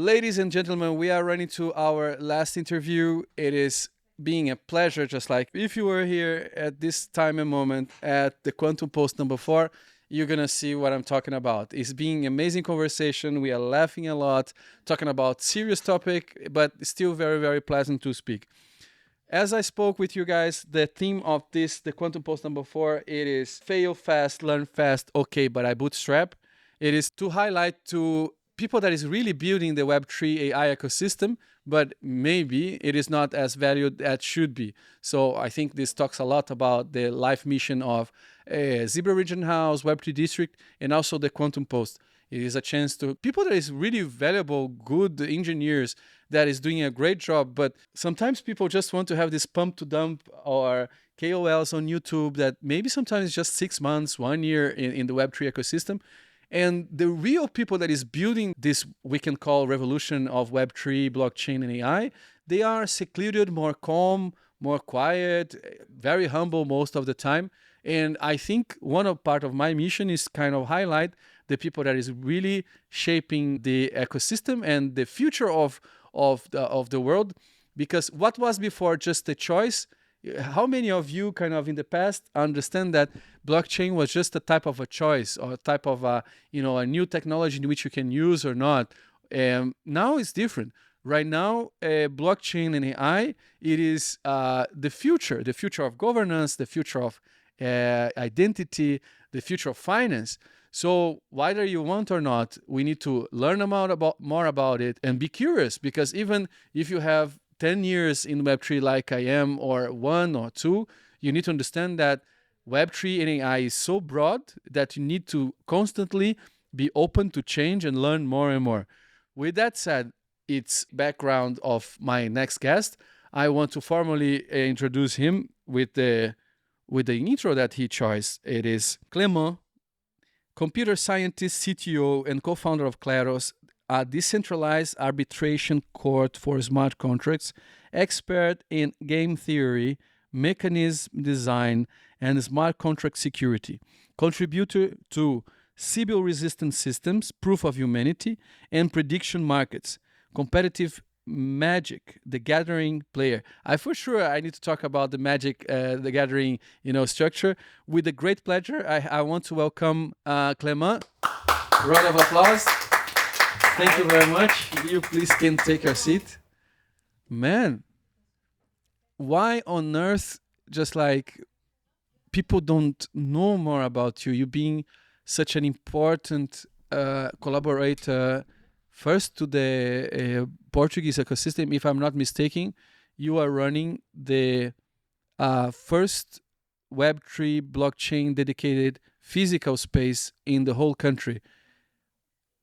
Ladies and gentlemen, we are running to our last interview. It is being a pleasure, just like if you were here at this time and moment at the Quantum Post number 4, you're going to see what I'm talking about. It's being amazing conversation. We are laughing a lot, talking about serious topic, but still very, very pleasant to speak. As I spoke with you guys, the theme of this, the Quantum Post number 4, it is fail fast, learn fast, okay, but I bootstrap. It is to highlight to people that is really building the Web3 AI ecosystem, but maybe it is not as valued as should be. So I think this talks a lot about the life mission of Zebra Region House, Web3 District, and also the Quantum Post. It is a chance to people that is really valuable, good engineers that is doing a great job. But sometimes people just want to have this pump to dump or KOLs on YouTube that maybe sometimes it's just 6 months, 1 year in the Web3 ecosystem. And the real people that is building this, we can call revolution of Web3, blockchain, and AI, they are secluded, more calm, more quiet, very humble most of the time. And I think part of my mission is kind of highlight the people that is really shaping the ecosystem and the future of the world. Because what was before just a choice, how many of you kind of in the past understand that blockchain was just a type of a choice or a type of a new technology in which you can use or not? Now it's different. Right now, blockchain and AI, it is the future of governance, the future of identity, the future of finance. So whether you want or not, we need to learn more about it and be curious, because even if you have 10 years in Web3 like I am, or 1 or 2, you need to understand that Web3 and AI is so broad that you need to constantly be open to change and learn more and more. With that said, it's background of my next guest. I want to formally introduce him with the intro that he chose. It is Clément, computer scientist, CTO, and co-founder of Kleros, a decentralized arbitration court for smart contracts, expert in game theory, mechanism design, and smart contract security, contributor to Sybil-resistant systems, proof of humanity, and prediction markets, competitive Magic, the Gathering player. I need to talk about the Magic, the Gathering, structure. With a great pleasure, I want to welcome Clément. Round of applause. Thank you very much. You please can take your seat. Man, why on earth just like people don't know more about you? You being such an important collaborator, first to the Portuguese ecosystem. If I'm not mistaken, you are running the first Web3 blockchain dedicated physical space in the whole country.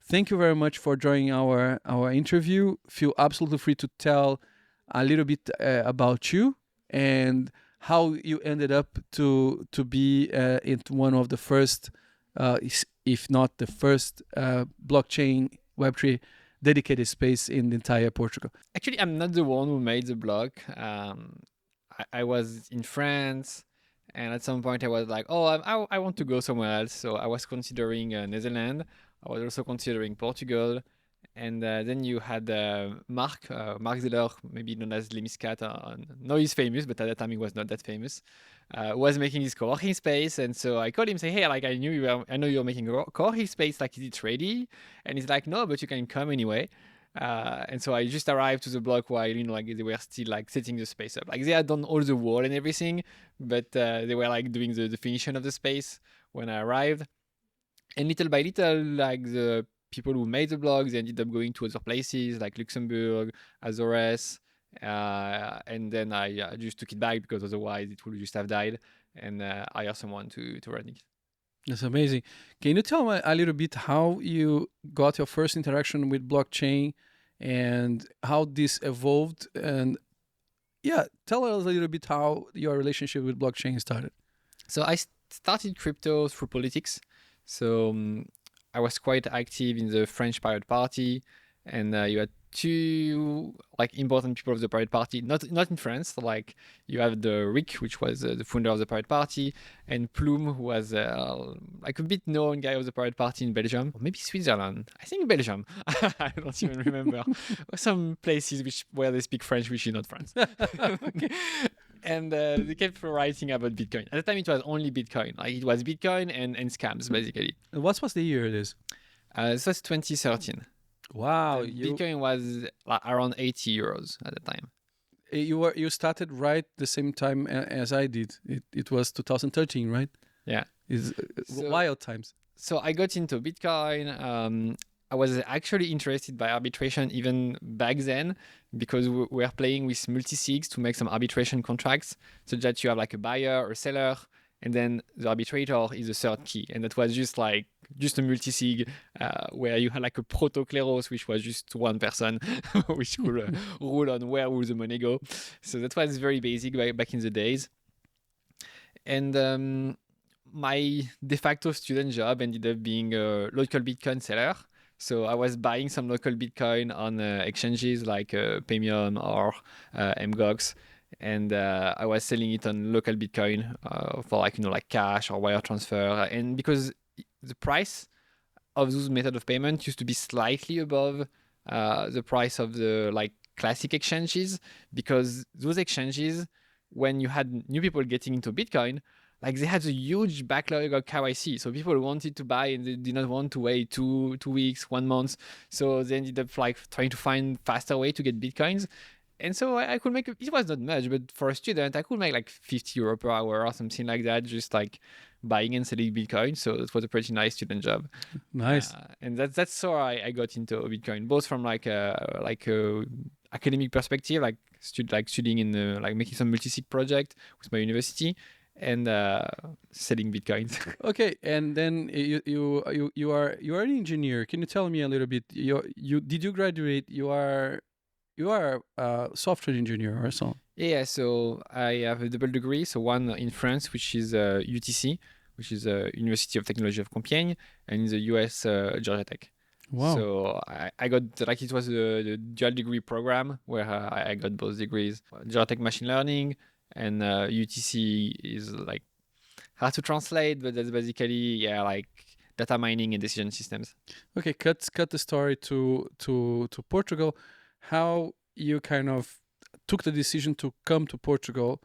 Thank you very much for joining our interview. Feel absolutely free to tell a little bit about you and how you ended up to be in one of the first, if not the first, blockchain Web3 dedicated space in the entire Portugal. Actually, I'm not the one who made the blog. I was in France, and at some point I was like, I want to go somewhere else. So I was considering Netherlands. I was also considering Portugal. And then you had Mark Zeller, maybe known as Lemiscat. Now he's famous, but at that time he was not that famous. Was making his co-working space, and so I called him, say, hey, I know you're making a co-working space. Like, is it ready? And he's like, no, but you can come anyway. And so I just arrived to the block while they were still setting the space up. Like, they had done all the wall and everything, but they were doing the definition of the space when I arrived. And little by little, the people who made the blog, they ended up going to other places like Luxembourg, Azores, and then I just took it back because otherwise it would just have died, and hire someone to run it. That's amazing. Can you tell me a little bit how you got your first interaction with blockchain and how this evolved? And tell us a little bit how your relationship with blockchain started. So I started crypto through politics. So I was quite active in the French Pirate Party, and you had two like important people of the Pirate Party, not in France. Like you have the Rick, which was the founder of the Pirate Party, and Plume, who was like a bit known guy of the Pirate Party in Belgium, or maybe Switzerland. I think Belgium. I don't even remember. Some places where they speak French, which is not France. Okay. And they kept writing about Bitcoin. At the time, it was only Bitcoin. Like it was Bitcoin and scams, basically. What was the year it is? This was 2013. Wow, Bitcoin was like around 80 euros at the time. You started right the same time as I did. It was 2013, right? Yeah. It's wild times. So I got into Bitcoin. I was actually interested by arbitration even back then because we were playing with multi-sigs to make some arbitration contracts so that you have like a buyer or seller and then the arbitrator is the third key. And that was just a multi-sig where you had like a proto Kleros, which was just one person which could rule on where will the money go. So that was very basic back in the days. And my de facto student job ended up being a local Bitcoin seller. So I was buying some local Bitcoin on exchanges like Paymium or MGOX, and I was selling it on local Bitcoin for like cash or wire transfer. And because the price of those method of payment used to be slightly above the price of the like classic exchanges, because those exchanges, when you had new people getting into Bitcoin, like they had a huge backlog of KYC. So people wanted to buy and they did not want to wait two weeks, 1 month. So they ended up like trying to find faster way to get Bitcoins. And so I could make, it was not much, but for a student, I could make like 50 euro per hour or something like that, just like buying and selling Bitcoin. So it was a pretty nice student job. Nice. And that's how I got into Bitcoin, both from like a academic perspective, like studying in like making some multi-sig project with my university, and selling Bitcoins. Okay, and then you are an engineer. Can you tell me a little bit? Did you graduate? You are a software engineer or so? Yeah, so I have a double degree. So one in France, which is UTC, which is University of Technology of Compiègne, and in the US, Georgia Tech. Wow. So I got, like, it was the dual degree program where I got both degrees. Georgia Tech machine learning, and UTC is like hard to translate, but that's basically like data mining and decision systems. Okay, cut the story to Portugal. How you kind of took the decision to come to Portugal?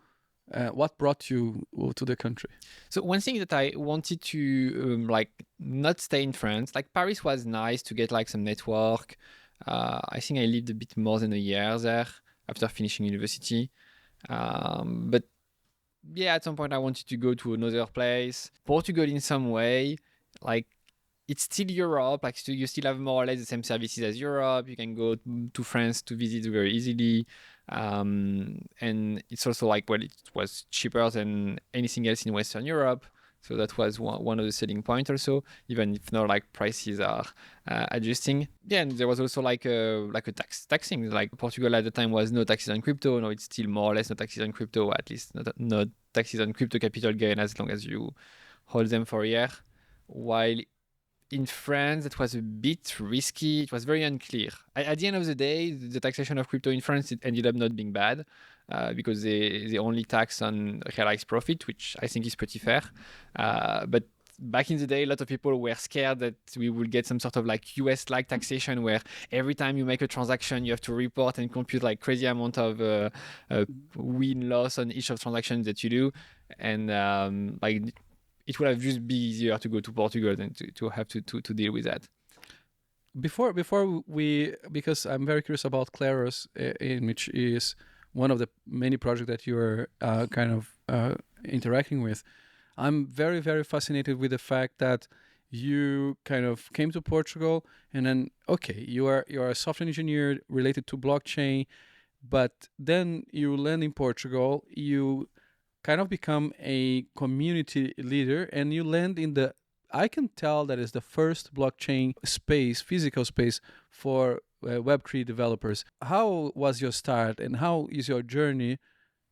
What brought you to the country? So one thing that I wanted to like not stay in France. Like Paris was nice to get like some network. I think I lived a bit more than a year there after finishing university. But yeah, at some point I wanted to go to another place. Portugal in some way, like it's still Europe, like you still have more or less the same services as Europe. You can go to France to visit very easily. And it's also like, well, it was cheaper than anything else in Western Europe. So that was one of the selling points also, even if now like prices are adjusting. Yeah, and there was also like a taxing. Like Portugal at the time was no taxes on crypto. Now it's still more or less no taxes on crypto, at least not taxes on crypto capital gain as long as you hold them for a year. While in France, it was a bit risky. It was very unclear. At the end of the day, the taxation of crypto in France, it ended up not being bad because they only tax on realized profit, which I think is pretty fair. But back in the day, a lot of people were scared that we would get some sort of like US-like taxation where every time you make a transaction, you have to report and compute like crazy amount of win-loss on each of transactions that you do. And like it would have just be easier to go to Portugal than to have to deal with that. Before we, because I'm very curious about Kleros, in which is one of the many projects that you're kind of interacting with. I'm very, very fascinated with the fact that you kind of came to Portugal and then, okay, you are a software engineer related to blockchain, but then you land in Portugal, you kind of become a community leader and you land in the, I can tell that is the first blockchain space, physical space for Web3 developers. How was your start and how is your journey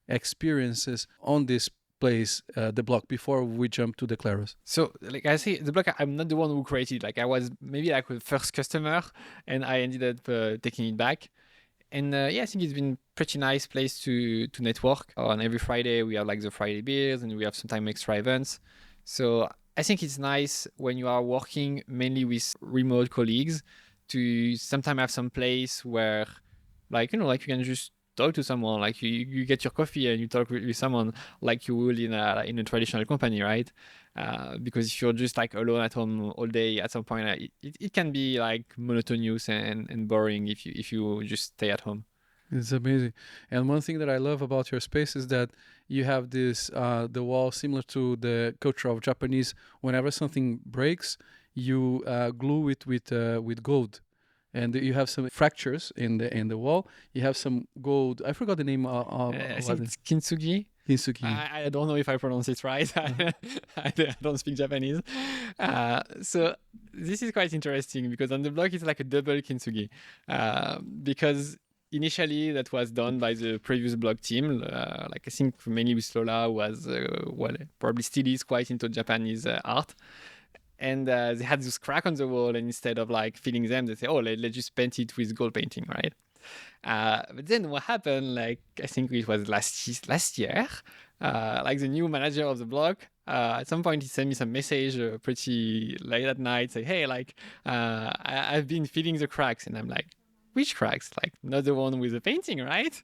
experiences on this place, the block, before we jump to the Kleros? So, like I say, the block, I'm not the one who created. Like I was maybe like the first customer, and I ended up taking it back. And yeah, I think it's been pretty nice place to network. On every Friday, we have like the Friday beers, and we have sometimes extra events. So I think it's nice when you are working mainly with remote colleagues to sometimes have some place where, like, like you can just talk to someone, like you get your coffee and you talk with someone like you would in a traditional company, right? Because if you're just like alone at home all day, at some point it can be like monotonous and boring if you just stay at home. It's amazing. And one thing that I love about your space is that you have this the wall similar to the culture of Japanese. Whenever something breaks, you glue it with gold, and you have some fractures in the wall. You have some gold. I forgot the name of I think it's kintsugi. Kintsugi. I don't know if I pronounce it right. I don't speak Japanese. So this is quite interesting because on the block it's like a double kintsugi. Because initially that was done by the previous blog team. Like I think mainly with Lola was, probably still is quite into Japanese art. And they had this crack on the wall, and instead of like filling them, they say, "Oh, let's just paint it with gold painting," right? But then what happened? Like I think it was last year. Like the new manager of the blog, at some point he sent me some message pretty late at night, say, "Hey, like I've been filling the cracks," and I'm like, "Which cracks? Like not the one with the painting, right?"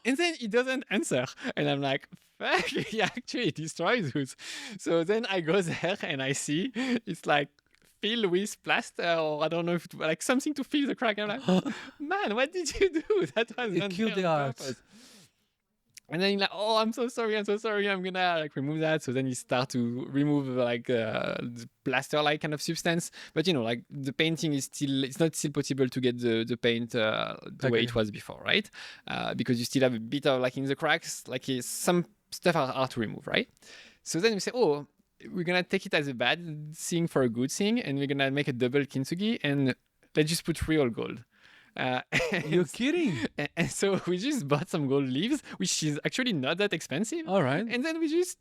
And then he doesn't answer, and I'm like, "Fuck, he actually destroyed those." So then I go there and I see it's like filled with plaster, or I don't know if it, like something to fill the crack. And I'm like, "Man, what did you do? That was It killed the art." And then he's like, "Oh, I'm so sorry. I'm gonna like remove that." So then you start to remove like the plaster-like kind of substance. But like the painting is it's not still possible to get the paint the way it was before, right? Because you still have a bit of like in the cracks, like some stuff are hard to remove, right? So then we say, "Oh, we're gonna take it as a bad thing for a good thing, and we're gonna make a double kintsugi, and let's just put real gold." You're kidding? And so we just bought some gold leaves, which is actually not that expensive. All right. And then we just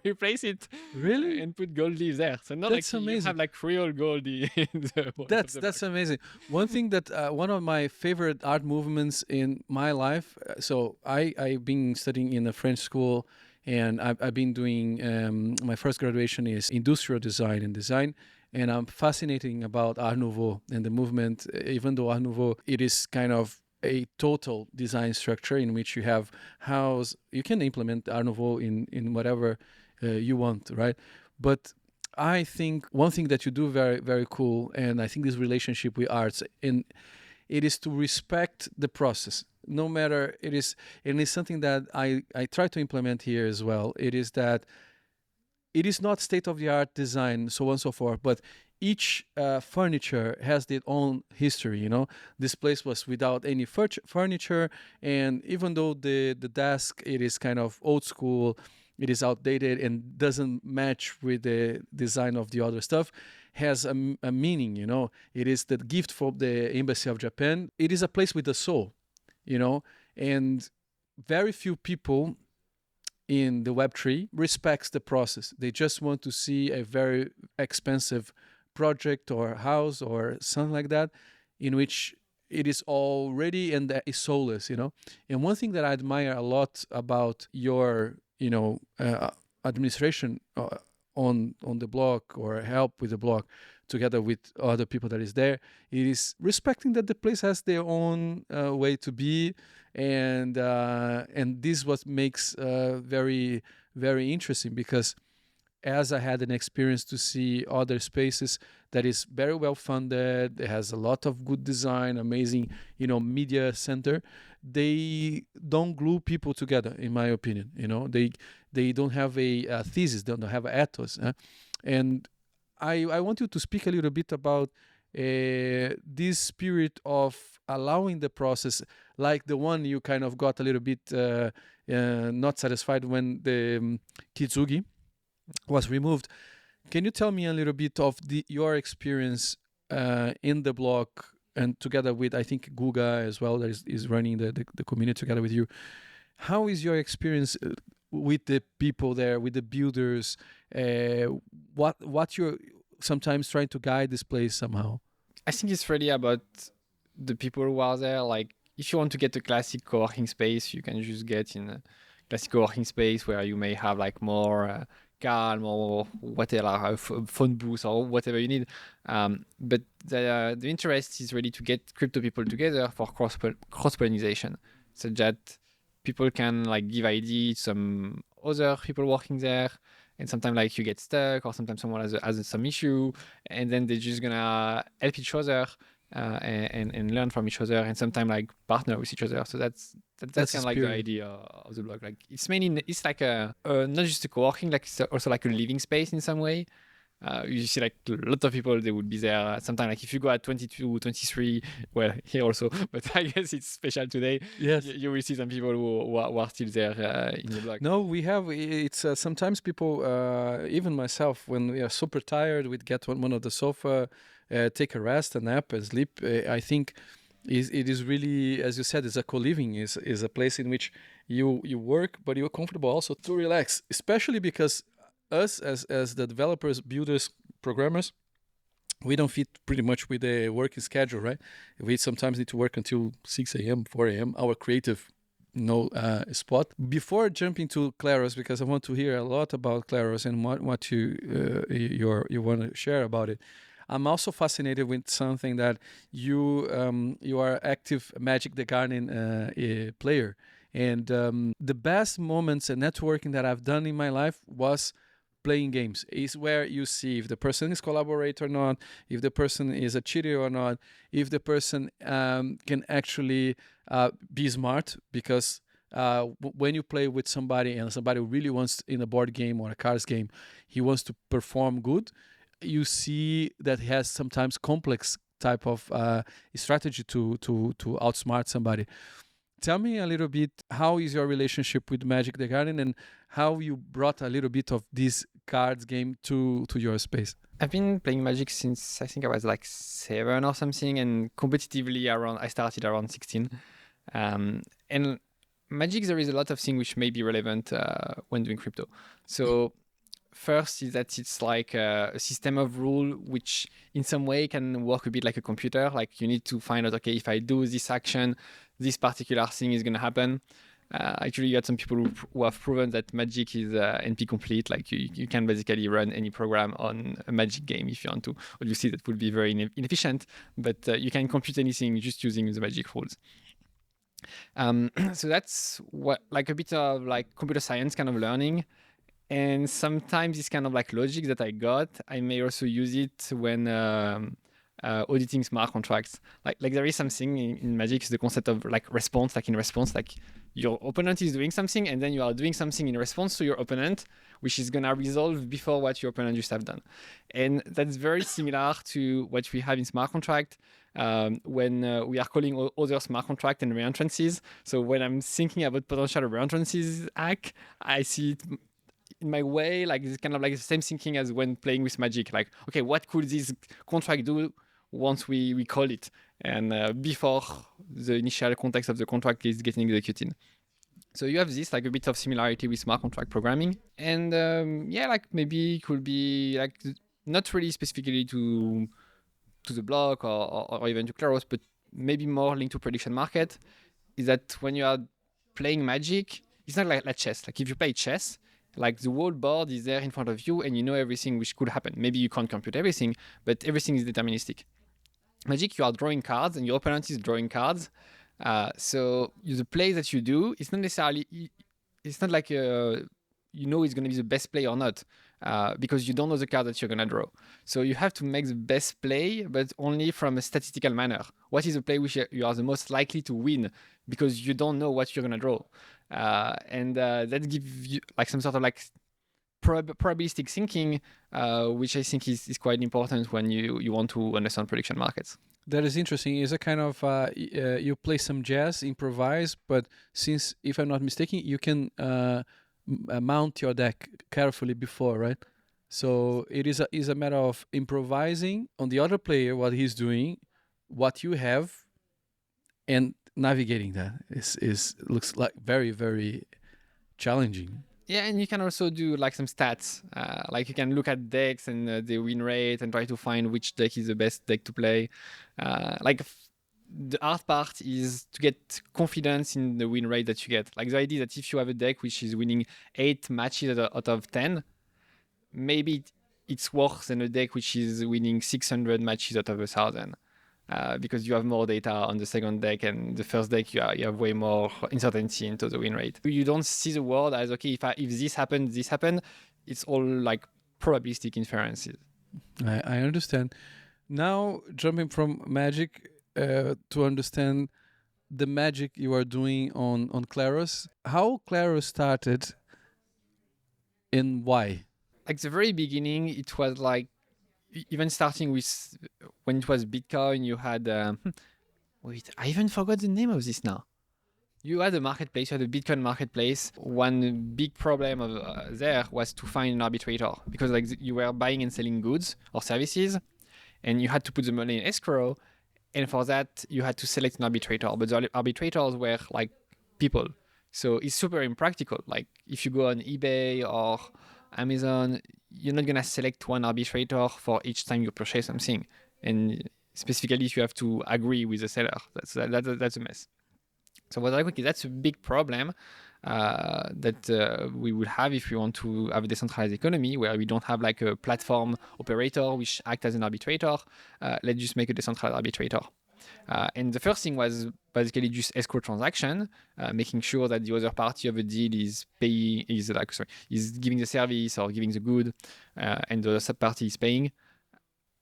replace it. Really? And put gold leaves there. So not That's like amazing. You have like real gold in the wall. That's amazing. One thing that one of my favorite art movements in my life. So I've been studying in a French school, and I've been doing my first graduation is industrial design and design. And I'm fascinating about Art Nouveau and the movement, even though Art Nouveau, it is kind of a total design structure in which you have house, you can implement Art Nouveau in whatever you want, right? But I think one thing that you do very, very cool, and I think this relationship with arts, and it is to respect the process. No matter it is, and it's something that I try to implement here as well. It is that it is not state-of-the-art design, so on and so forth, but each furniture has their own history. This place was without any furniture, and even though the desk, it is kind of old school, it is outdated and doesn't match with the design of the other stuff, has a meaning. It is the gift from the Embassy of Japan. It is a place with a soul, and very few people in the Web3 respects the process. They just want to see a very expensive project or house or something like that, in which it is all ready and is soulless. And one thing that I admire a lot about your, administration on the blog, or help with the blog, together with other people that is there, it is respecting that the place has their own way to be, and this what makes very, very interesting, because as I had an experience to see other spaces that is very well funded, it has a lot of good design, amazing, media center, they don't glue people together, in my opinion. They don't have a thesis, they don't have an ethos. And I want you to speak a little bit about this spirit of allowing the process, like the one you kind of got a little bit not satisfied when the Kitsugi was removed. Can you tell me a little bit of your experience in the blog, and together with, I think, Guga as well, that is running the community together with you. How is your experience with the people there, with the builders? What you're sometimes trying to guide this place somehow? I think it's really about the people who are there. Like, if you want to get a classic co-working space, you can just get in a classic co-working space where you may have like more calm or whatever, a phone booth or whatever you need. But the interest is really to get crypto people together for cross-pollination, so that people can like give ID to some other people working there. And sometimes like you get stuck, or sometimes someone has some issue, and then they're just gonna help each other and learn from each other, and sometimes like partner with each other. So that's kind of like the idea of the blog. Like it's mainly it's like a not just a co-working, like it's also like a living space in some way. You see like a lot of people, they would be there sometimes. Like if you go at 22, 23, well, here also, but I guess it's special today. Yes, you will see some people who are still there in the blog. no, we have. It's sometimes people, even myself, when we are super tired, we'd get one of the sofa, take a rest, a nap, and sleep. I think it is really, as you said, it's a co-living. Is a place in which you work, but you're comfortable also to relax. Especially because us as the developers, builders, programmers, we don't fit pretty much with the working schedule, right? We sometimes need to work until 6 a.m., 4 a.m. Our creative spot. Before jumping to Kleros, because I want to hear a lot about Kleros and what you want to share about it. I'm also fascinated with something that you are active Magic the Gathering player, and the best moments and networking that I've done in my life was playing games. Is where you see if the person is collaborate or not, if the person is a cheater or not, if the person can actually be smart, because when you play with somebody and somebody really wants in a board game or a cards game, he wants to perform good. You see that he has sometimes complex type of strategy to outsmart somebody. Tell me a little bit, how is your relationship with Magic the Gathering, and how you brought a little bit of this cards game to your space? I've been playing Magic since I think I was like 7 or something, and competitively I started around 16. And Magic, there is a lot of things which may be relevant when doing crypto. So first is that it's like a system of rule which in some way can work a bit like a computer. Like you need to find out, okay, if I do this action, this particular thing is going to happen. Actually, you got some people who have proven that Magic is NP complete. Like you can basically run any program on a Magic game if you want to. Obviously, that would be very inefficient, but you can compute anything just using the Magic rules. So that's what, like a bit of like computer science kind of learning. And sometimes it's kind of like logic that I got. I may also use it when auditing smart contracts. Like there is something in Magic, is the concept of like response. Like in response, like your opponent is doing something, and then you are doing something in response to your opponent, which is gonna resolve before what your opponent just have done. And that's very similar to what we have in smart contract when we are calling other smart contract and reentrances. So when I'm thinking about potential reentrances hack, I see it in my way, like it's kind of like the same thinking as when playing with Magic. Like, okay, what could this contract do once we call it, and before the initial context of the contract is getting executed. So you have this like a bit of similarity with smart contract programming, and like maybe it could be like not really specifically to the block or even to Kleros, but maybe more linked to prediction market. Is that when you are playing Magic, it's not like chess. Like if you play chess, like the whole board is there in front of you and you know everything which could happen. Maybe you can't compute everything, but everything is deterministic. Magic, you are drawing cards and your opponent is drawing cards. So the play that you do, it's not necessarily, it's not like you know it's going to be the best play or not, because you don't know the card that you're going to draw. So you have to make the best play, but only from a statistical manner. What is the play which you are the most likely to win, because you don't know what you're going to draw. And that gives you like some sort of like probabilistic thinking, which I think is quite important when you want to understand prediction markets. That is interesting. It's a kind of you play some jazz, improvise, but since, if I'm not mistaken, you can mount your deck carefully before, right? So it is a matter of improvising on the other player what he's doing, what you have, and navigating that is looks like very, very challenging. Yeah, and you can also do like some stats. Like you can look at decks and the win rate and try to find which deck is the best deck to play. The hard part is to get confidence in the win rate that you get. Like the idea that if you have a deck which is winning 8 matches out of 10, maybe it's worse than a deck which is winning 600 matches out of 1,000. Because you have more data on the second deck, and the first deck you have way more uncertainty into the win rate. You don't see the world as, okay, if this happened, this happened. It's all like probabilistic inferences. I understand. Now jumping from Magic to understand the magic you are doing on Kleros. How Kleros started and why? Like the very beginning, it was like, even starting with when it was Bitcoin, you had wait, I even forgot the name of this now. You had a marketplace, you had a Bitcoin marketplace. One big problem of there was to find an arbitrator, because like you were buying and selling goods or services, and you had to put the money in escrow, and for that you had to select an arbitrator. But the arbitrators were like people, so it's super impractical. Like if you go on eBay or Amazon, you're not gonna select one arbitrator for each time you purchase something, and specifically if you have to agree with the seller, that's a mess. So what I think is that's a big problem that we will have if we want to have a decentralized economy where we don't have like a platform operator which act as an arbitrator. Let's just make a decentralized arbitrator. And the first thing was basically just escrow transaction, making sure that the other party of a deal is paying, is giving the service or giving the good, and the other party is paying.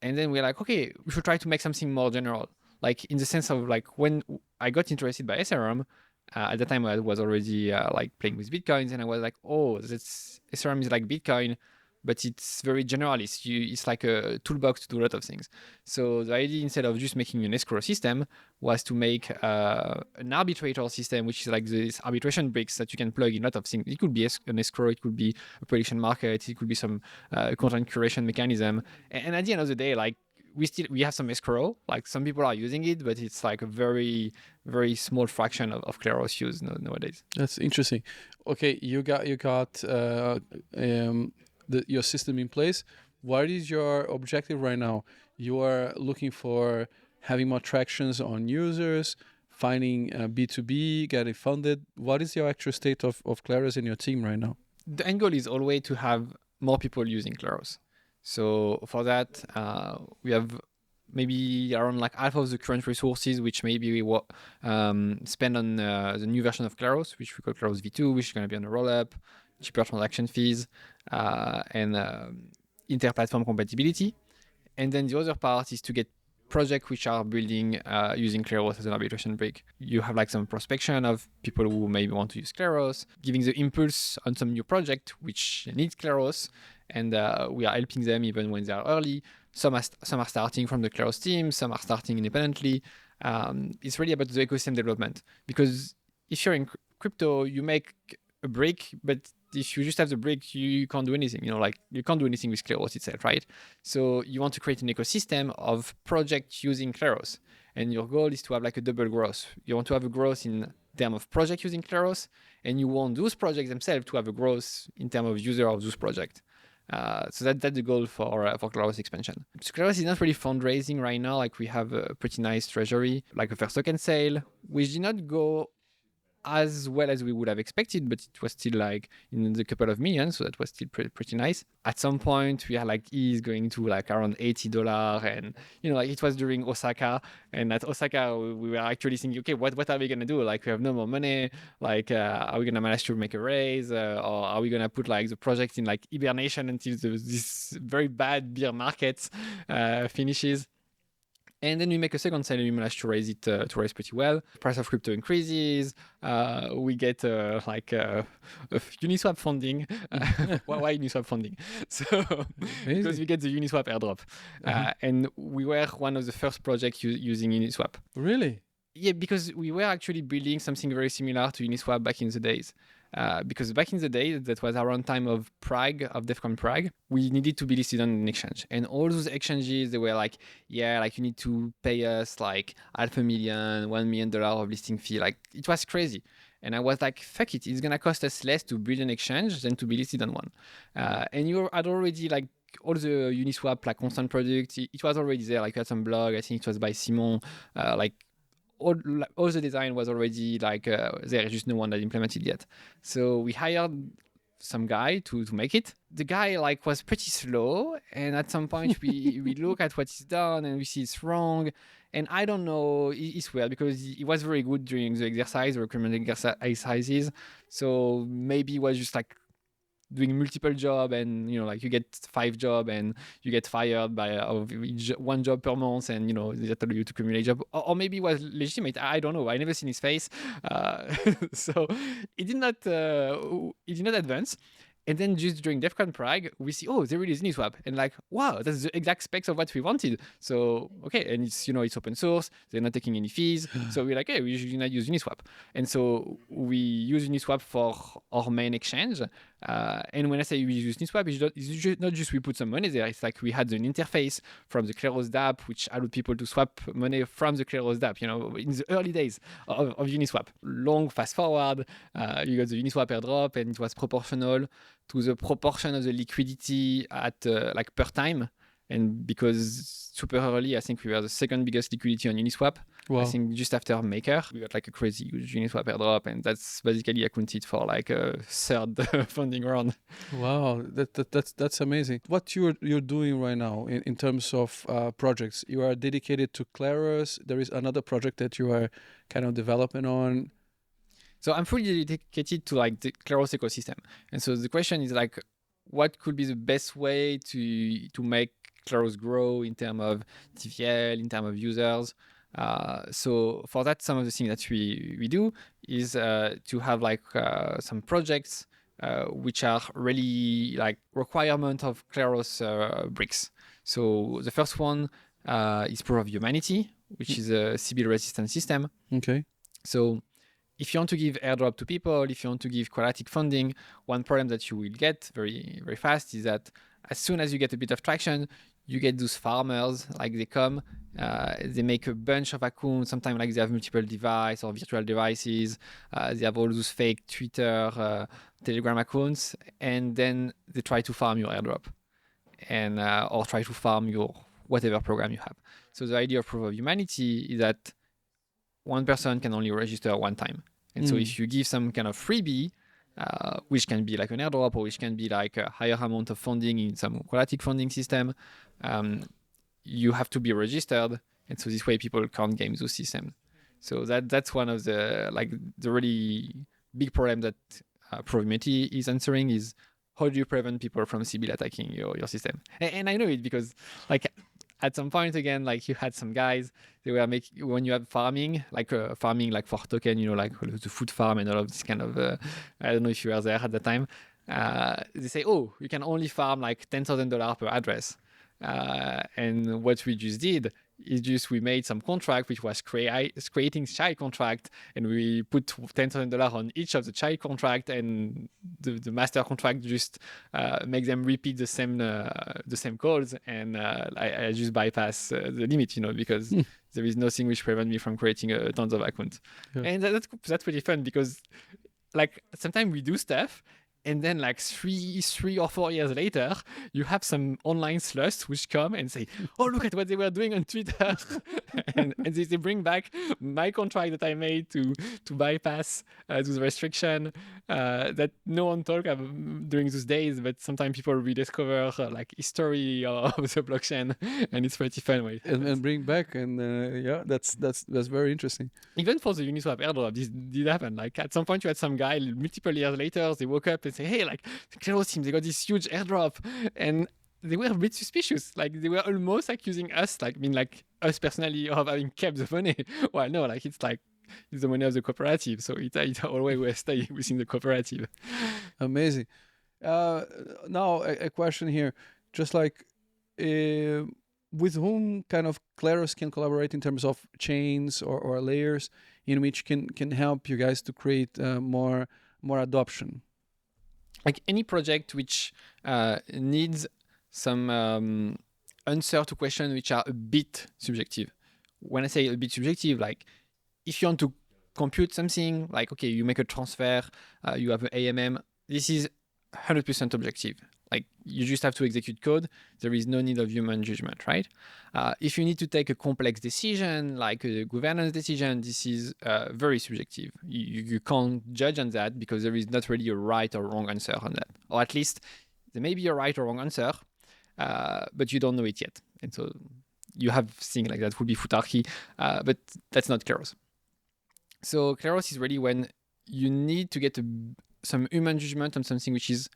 And then we're like, okay, we should try to make something more general. Like in the sense of like when I got interested by Ethereum, at the time I was already like playing with Bitcoins, and I was like, oh, Ethereum is like Bitcoin, but it's very generalist. It's like a toolbox to do a lot of things. So the idea, instead of just making an escrow system, was to make an arbitrator system, which is like this arbitration bricks that you can plug in a lot of things. It could be an escrow, it could be a prediction market, it could be some content curation mechanism. And at the end of the day, like we have some escrow. Like some people are using it, but it's like a very, very small fraction of Kleros use nowadays. That's interesting. Okay, you got your system in place. What is your objective right now? You are looking for having more tractions on users, finding B2B, getting funded. What is your actual state of Kleros and your team right now? The end goal is always to have more people using Kleros. So for that, we have maybe around like half of the current resources, which maybe we spend on the new version of Kleros, which we call Kleros V2, which is going to be on a roll-up, cheaper transaction fees, and inter-platform compatibility. And then the other part is to get projects which are building using Kleros as an arbitration brick. You have like some prospection of people who maybe want to use Kleros, giving the impulse on some new project which needs Kleros, and we are helping them even when they are early. Some are starting from the Kleros team, some are starting independently. It's really about the ecosystem development, because if you're in crypto, you make a brick, but if you just have the brick, you can't do anything. Like you can't do anything with Kleros itself, right? So you want to create an ecosystem of projects using Kleros, and your goal is to have like a double growth. You want to have a growth in terms of project using Kleros, and you want those projects themselves to have a growth in terms of user of those projects. So that's the goal for Kleros expansion. So Kleros is not really fundraising right now. Like we have a pretty nice treasury, like a first token sale, which did not go as well as we would have expected, but it was still like in the couple of millions, so that was still pretty nice. At some point, we had like ETH going to like around $80, and like it was during Osaka, and at Osaka we were actually thinking, okay, what are we gonna do? Like we have no more money. Like are we gonna manage to make a raise, or are we gonna put like the project in like hibernation until this very bad bear market finishes? And then we make a second sale, and we manage to raise pretty well. Price of crypto increases. We get Uniswap funding. Why Uniswap funding? So because we get the Uniswap airdrop, and we were one of the first projects using Uniswap. Really? Yeah, because we were actually building something very similar to Uniswap back in the days. Because back in the day, that was around time of Prague, of DEFCON Prague, we needed to be listed on an exchange. And all those exchanges, they were like, yeah, like you need to pay us like $500,000, $1 million of listing fee. Like it was crazy. And I was like, fuck it, it's gonna cost us less to build an exchange than to be listed on one. And you had already like all the Uniswap like constant product, it was already there. Like you had some blog, I think it was by Simon, like all the design was already like there, just no one that implemented yet. So we hired some guy to make it. The guy like was pretty slow, and at some point we look at what he's done and we see it's wrong. And I don't know, it's weird because he was very good during the exercise, the recommended exercises. So maybe he was just like doing multiple job, and like you get 5 job and you get fired by one job per month, and they tell you to accumulate job, or maybe it was legitimate. I don't know, I never seen his face. So it did not advance. And then just during DEFCON Prague, we see, oh, they released Uniswap. And like, wow, that's the exact specs of what we wanted. So, okay. And it's, it's open source. They're not taking any fees. So we're like, hey, we should not use Uniswap. And so we use Uniswap for our main exchange. And when I say we use Uniswap, it's not just we put some money there. It's like we had an interface from the Kleros DApp, which allowed people to swap money from the Kleros DApp, in the early days of Uniswap. Long fast forward, you got the Uniswap airdrop, and it was proportional to the proportion of the liquidity at like per time. And because super early, I think we were the second biggest liquidity on Uniswap. Wow. I think just after Maker, we got like a crazy huge Uniswap airdrop, and that's basically accounted for like a third funding round. Wow, that's amazing. What you're doing right now in terms of projects, you are dedicated to Kleros. There is another project that you are kind of developing on. So I'm fully dedicated to like the Kleros ecosystem. And so the question is like, what could be the best way to make Kleros grow in terms of TVL, in terms of users? So for that, some of the things that we do is to have like some projects which are really like requirement of Kleros bricks. So the first one is Proof of Humanity, which is a Sybil resistant system. Okay. So if you want to give airdrop to people, if you want to give quadratic funding, one problem that you will get very, very fast is that as soon as you get a bit of traction, you get those farmers, like they come, they make a bunch of accounts, sometimes like they have multiple devices or virtual devices, they have all those fake Twitter, Telegram accounts, and then they try to farm your airdrop and or try to farm your whatever program you have. So the idea of Proof of Humanity is that one person can only register one time. And so if you give some kind of freebie, which can be like an airdrop or which can be like a higher amount of funding in some quadratic funding system, you have to be registered. And so this way people can't game those systems. So that's one of the really big problem that Proof of Humanity is answering is how do you prevent people from Sybil attacking your system? And I know it because like at some point again, like you had some guys, they were making, when you have farming like for token, like the food farm and all of this kind of, I don't know if you were there at the time. They say, oh, you can only farm like $10,000 per address. And what we just did is just we made some contract which was creating child contract, and we put $10,000 on each of the child contract, and the master contract just make them repeat the same calls, and I just bypass the limit, because there is nothing which prevent me from creating tons of accounts. Yeah. And that's pretty fun because like sometimes we do stuff, and then like three or 4 years later, you have some online sluts which come and say, oh, look at what they were doing on Twitter. and they bring back my contract that I made to bypass those restriction that no one talked about during those days, but sometimes people rediscover like history of the blockchain, and it's pretty fun. And bring back, and yeah, that's very interesting. Even for the Uniswap airdrop, this did happen. Like at some point you had some guy multiple years later, they woke up and say, hey, like the Kleros team, they got this huge airdrop, and they were a bit suspicious. Like they were almost accusing us, like us personally, of having kept the money. Well, no, like it's the money of the cooperative, so it always will stay within the cooperative. Amazing. Now a question here, just like with whom kind of Kleros can collaborate in terms of chains or layers in which can help you guys to create more more adoption? Like any project which needs some answer to questions which are a bit subjective. When I say a bit subjective, like if you want to compute something, like, okay, you make a transfer, you have an AMM, this is 100% objective. Like you just have to execute code. There is no need of human judgment, right? If you need to take a complex decision, like a governance decision, this is very subjective. You can't judge on that because there is not really a right or wrong answer on that. Or at least there may be a right or wrong answer, but you don't know it yet. And so you have things like that would be futarchy, but that's not Kleros. So Kleros is really when you need to get some human judgment on something which is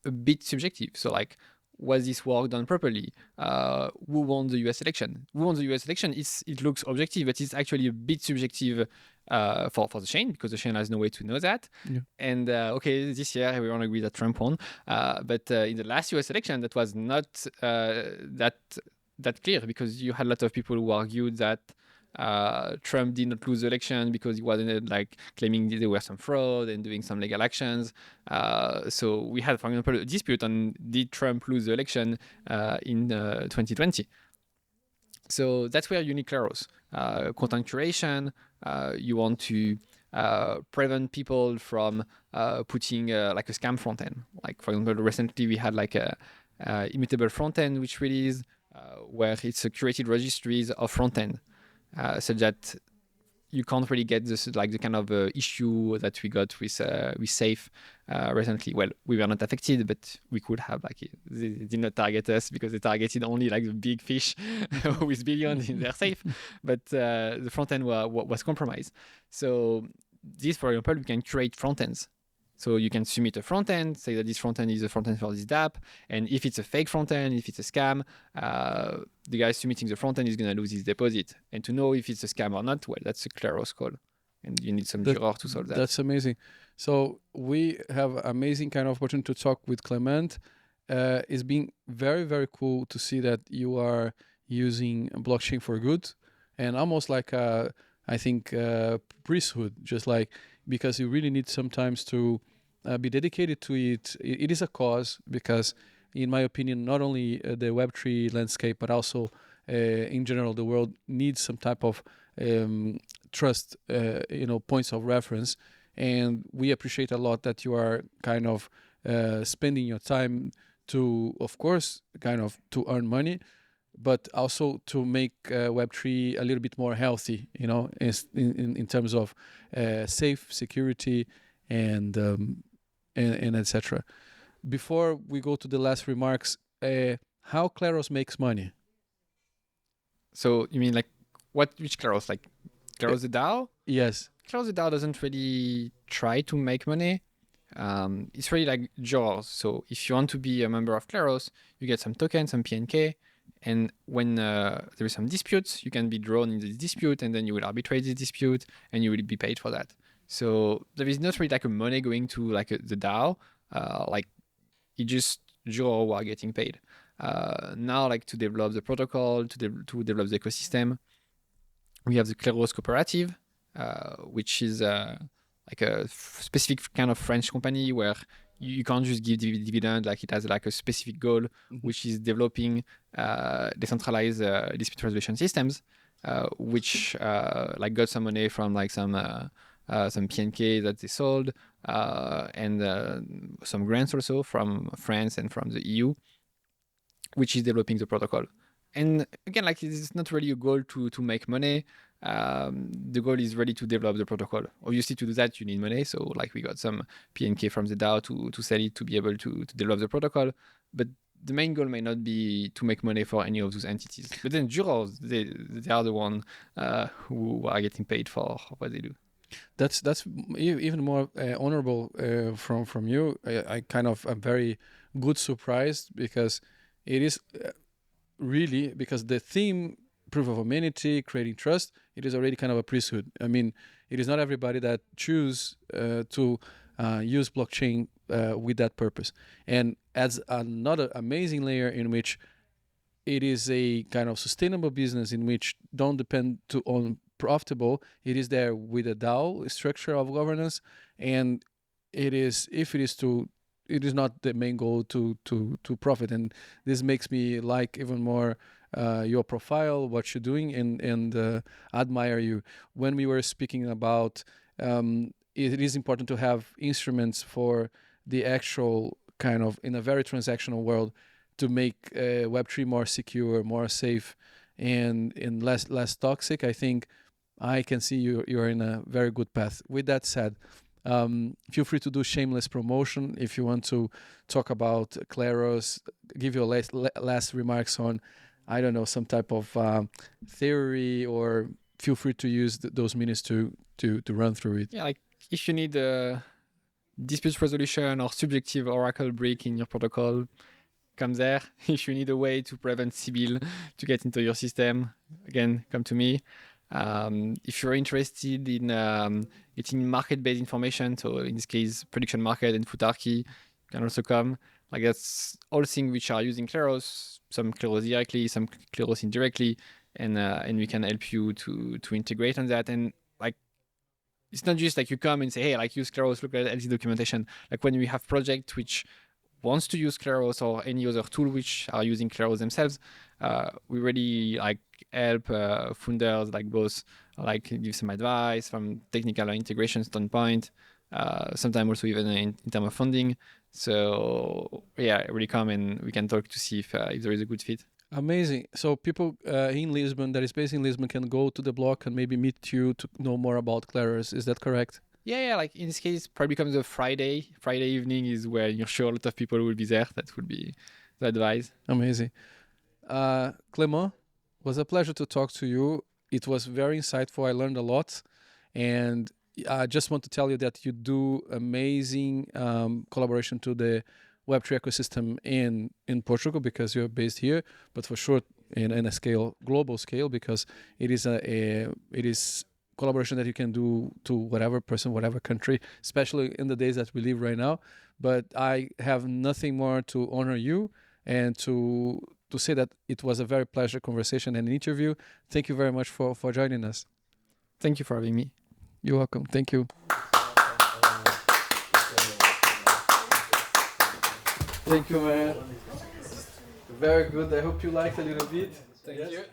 a bit subjective. So like, was this work done properly? Who won the US election? Who won the US election? It looks objective, but it's actually a bit subjective for the chain because the chain has no way to know that. Yeah. And okay, this year everyone agreed that Trump won, but in the last US election that was not that clear because you had a lot of people who argued that Trump did not lose the election because he wasn't like claiming there were some fraud and doing some legal actions. So we had, for example, a dispute on did Trump lose the election in 2020. So that's where you need Kleros. Content curation, you want to prevent people from putting like a scam front end. Like for example, recently we had like a immutable front end which released where it's a curated registries of front end. So that you can't really get this like the kind of issue that we got with Safe recently. Well, we were not affected, but we could have. Like they did not target us because they targeted only like the big fish with billions in their Safe, but the front end was compromised. So this, for example, we can create front ends. So you can submit a front end, say that this front end is a front end for this DApp, and if it's a fake front end, if it's a scam, the guy submitting the front end is going to lose his deposit. And to know if it's a scam or not, well, that's a Kleros call, and you need some juror to solve that. That's amazing. So we have amazing kind of opportunity to talk with Clément. It's been very, very cool to see that you are using blockchain for good, and almost like I think priesthood, just like because you really need sometimes to be dedicated to it. It is a cause because, in my opinion, not only the Web3 landscape, but also in general, the world needs some type of trust, points of reference. And we appreciate a lot that you are kind of spending your time to, of course, kind of to earn money, but also to make Web3 a little bit more healthy, in terms of safe security and etc. Before we go to the last remarks, how Kleros makes money? So you mean like which Kleros? Like Kleros the DAO? Yes. Kleros the DAO doesn't really try to make money. It's really like jurors. So if you want to be a member of Kleros, you get some tokens, some PNK. And when there is some disputes, you can be drawn in the dispute, and then you will arbitrate the dispute, and you will be paid for that. So there is not really like a money going to like the DAO. Like it just jurors who are getting paid. Now, like to develop the protocol, to develop the ecosystem, we have the Kleros cooperative, which is like a specific kind of French company where you can't just give dividend. Like it has like a specific goal, which is developing decentralized dispute resolution systems, which like got some money from like some PNK that they sold, and some grants also from France and from the EU, which is developing the protocol. And again, like it's not really a goal to make money. The goal is really to develop the protocol. Obviously, to do that, you need money. So, like, we got some PNK from the DAO to sell it to be able to develop the protocol. But the main goal may not be to make money for any of those entities. But then jurors, they are the one who are getting paid for what they do. That's even more honorable from you. I kind of am very good surprised because it is really because the theme proof of amenity, creating trust, it is already kind of a priesthood. I mean, it is not everybody that choose to use blockchain with that purpose, and adds another amazing layer in which it is a kind of sustainable business in which don't depend on profitable. It is there with a DAO structure of governance, and it is if it is to it is not the main goal to profit, and this makes me like even more your profile, what you're doing, and admire you. When we were speaking about it is important to have instruments for the actual kind of in a very transactional world to make Web3 more secure, more safe, and less toxic. I think I can see you're in a very good path. With that said, feel free to do shameless promotion if you want to talk about Kleros, give your last remarks on, I don't know, some type of theory, or feel free to use those minutes to run through it. Yeah, like if you need a dispute resolution or subjective oracle brick in your protocol, come there. If you need a way to prevent Sibyl to get into your system, again, come to me. If you're interested in getting market-based information, so in this case, prediction market and Futarchy, you can also come. Like that's all things which are using Kleros, some Kleros directly, some Kleros indirectly, and we can help you to integrate on that. And like, it's not just like you come and say, hey, like use Kleros, look at LZ documentation. Like when we have projects which wants to use Kleros or any other tool which are using Kleros themselves, we really like help founders, like both like give some advice from technical or integration standpoint, sometimes also even in terms of funding. So yeah, really come and we can talk to see if there is a good fit. Amazing. So people in Lisbon, that is based in Lisbon, can go to the blog and maybe meet you to know more about Kleros. Is that correct? Yeah, like in this case, probably comes a Friday. Friday evening is where you're sure a lot of people will be there. That would be the advice. Amazing. Clément, was a pleasure to talk to you. It was very insightful. I learned a lot. And I just want to tell you that you do amazing collaboration to the Web3 ecosystem in Portugal, because you're based here, but for sure in a scale, global scale, because it is collaboration that you can do to whatever person, whatever country, especially in the days that we live right now. But I have nothing more to honor you and to say that it was a very pleasure conversation and interview. Thank you very much for joining us. Thank you for having me. You're welcome. Thank you. Thank you, man. Very good. I hope you liked a little bit. Thank you.